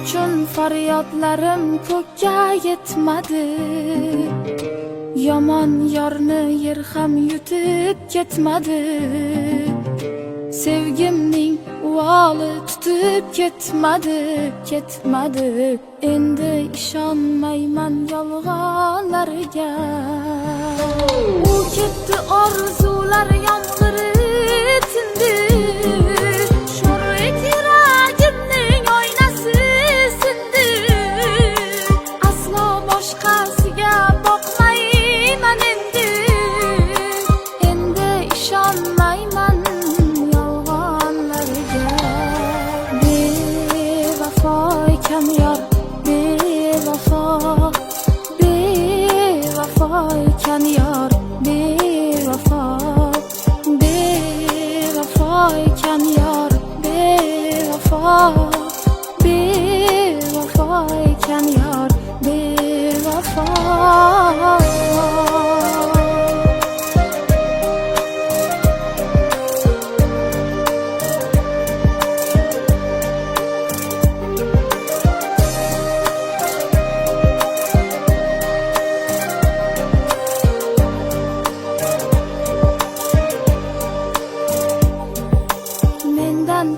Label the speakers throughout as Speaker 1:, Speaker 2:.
Speaker 1: uchun faryodlarim ko'kka yetmadi. Yomon yorni yer ham yutib ketmadi. Sevgimning uvoli tutib ketmadi. Endi ishonmayman yolg'onlarga. U ketdi, orzular yomg'iri tindi. Sho'rlik yuragimning oynasi sindi. Aslo boshqasiga boqmayman endi. Endi ishonmayman yolg'onlarga. Bevafo ekan yor, bevafo ekan yor, bevafo ekan yor, bevafo ekan yor, bevafo.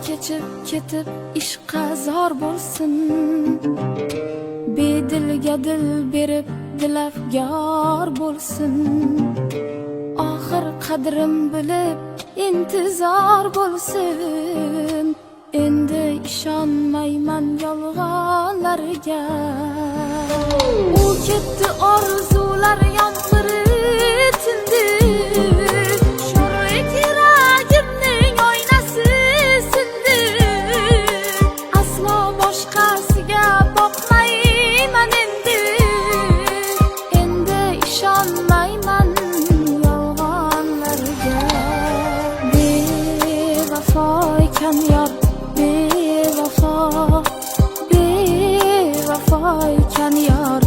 Speaker 1: Kechib ketib ishqa zor bo'lsin. Bedilga dil berib dilafgor bo'lsin. Oxir qadrim bilib intizor bo'lsin. Endi ishonmayman yolg'onlarga. U ketdi, orzular yomg'iri tindi. Sho'rlik yuragimning oynasi sindi. Aslo boshqasiga boqmayman endi. Endi ishonmayman yolg'onlarga. Bevafo ekan yor, bevafo ekan yor,